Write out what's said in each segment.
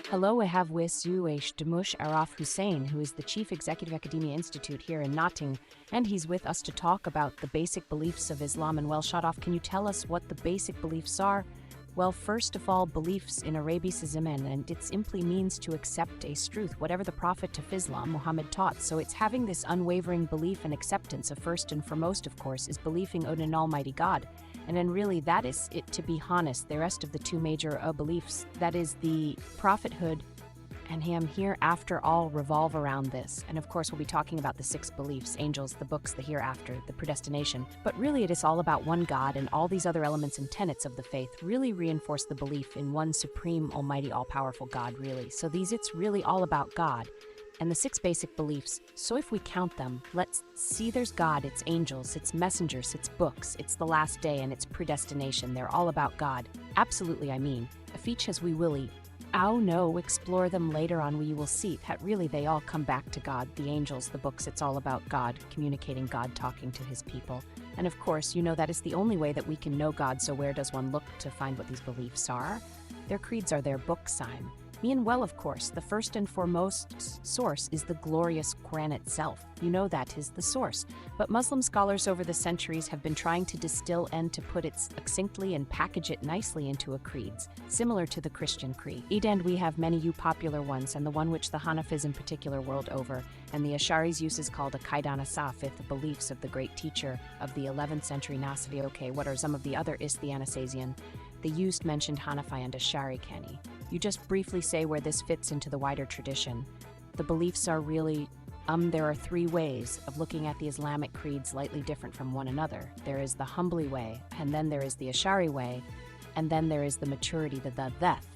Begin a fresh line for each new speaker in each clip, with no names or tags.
Hello, I have with Zuaish Damush Araf Hussein, who is the Chief Executive Academia Institute here in Nottingham, and he's with us to talk about the basic beliefs of Islam. And well, Shadaf, can you tell us what the basic beliefs are? Well, first of all, beliefs in Arabicism, and it simply means to accept a truth, whatever the Prophet of Islam, Muhammad, taught. So it's having this unwavering belief and acceptance of first and foremost, of course, is believing in an Almighty God. And then really that is it, to be honest. The rest of the two major beliefs, that is the prophethood and him hereafter, all revolve around this. And of course, we'll be talking about the six beliefs, angels, the books, the hereafter, the predestination. But really it is all about one God, and all these other elements and tenets of the faith really reinforce the belief in one supreme, almighty, all-powerful God, really. So it's really all about God. And the six basic beliefs, so if we count them, let's see, there's God, it's angels, it's messengers, it's books, it's the last day, and it's predestination. They're all about God. Absolutely, I mean. If each as we will explore them later on, we will see that really they all come back to God. The angels, the books, it's all about God, communicating God, talking to his people. And of course, that is the only way that we can know God, so where does one look to find what these beliefs are? Their creeds are their book sign. Well, of course, the first and foremost source is the glorious Quran itself. That is the source. But Muslim scholars over the centuries have been trying to distill and to put it succinctly and package it nicely into a creeds, similar to the Christian creed. And we have many popular ones, and the one which the Hanafis in particular world over, and the Ash'aris use is called a Qaidan Asafith, the beliefs of the great teacher of the 11th century Nasifi. Okay, what are some of the other the Anasazian? The used mentioned Hanafi and Ash'ari Kenny. You just briefly say where this fits into the wider tradition. The beliefs are really, there are three ways of looking at the Islamic creed slightly different from one another. There is the Humbly way, and then there is the Ash'ari way, and then there is the maturity, the depth.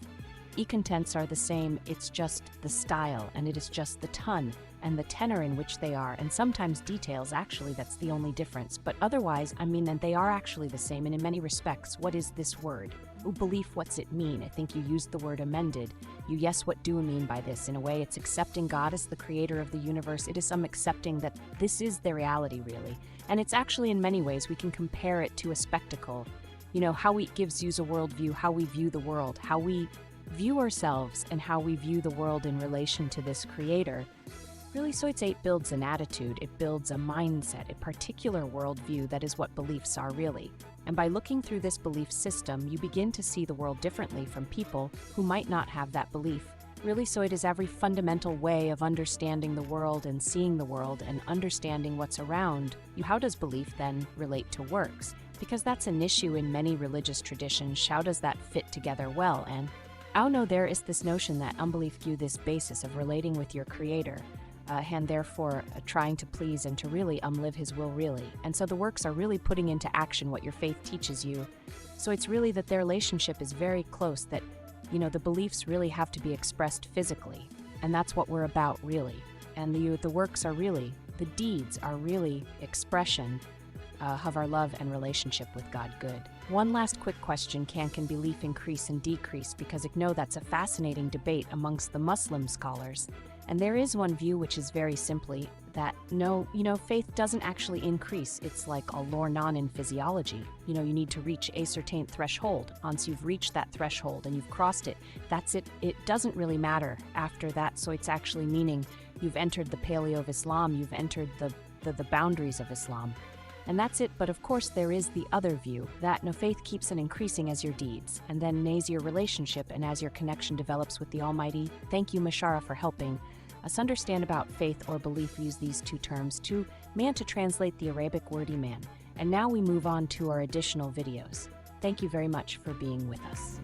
E-contents are the same, it's just the style, and it is just the ton and the tenor in which they are, and sometimes details, actually, that's the only difference. But otherwise, and they are actually the same, and in many respects, what is this word? Belief, what's it mean? I think you used the word amended. What do you mean by this? In a way, it's accepting God as the creator of the universe. It is some accepting that this is the reality, really. And it's actually, in many ways, we can compare it to a spectacle. How it gives you a worldview, how we view the world, how we view ourselves, and how we view the world in relation to this creator. Really, so it builds an attitude, it builds a mindset, a particular worldview. That is what beliefs are, really. And by looking through this belief system, you begin to see the world differently from people who might not have that belief. Really, so it is every fundamental way of understanding the world and seeing the world and understanding what's around you. How does belief then relate to works? Because that's an issue in many religious traditions. How does that fit together well? And there is this notion that unbelief view this basis of relating with your creator, and therefore trying to please and to really live his will, really. And so the works are really putting into action what your faith teaches you. So it's really that their relationship is very close, that the beliefs really have to be expressed physically, and that's what we're about, really. And the works are really, the deeds are really expression of our love and relationship with God. Good. One last quick question: can belief increase and decrease? Because that's a fascinating debate amongst the Muslim scholars. And there is one view which is very simply that no, faith doesn't actually increase. It's like a lornon in physiology. You need to reach a certain threshold. Once you've reached that threshold and you've crossed it, that's it. It doesn't really matter after that. So it's actually meaning you've entered the paleo of Islam, you've entered the boundaries of Islam. And that's it. But of course, there is the other view that no, faith keeps on increasing as your deeds, and then as your relationship and as your connection develops with the Almighty. Thank you, Mashara, for helping us understand about faith or belief. Use these two terms to translate the Arabic word iman. And now we move on to our additional videos. Thank you very much for being with us.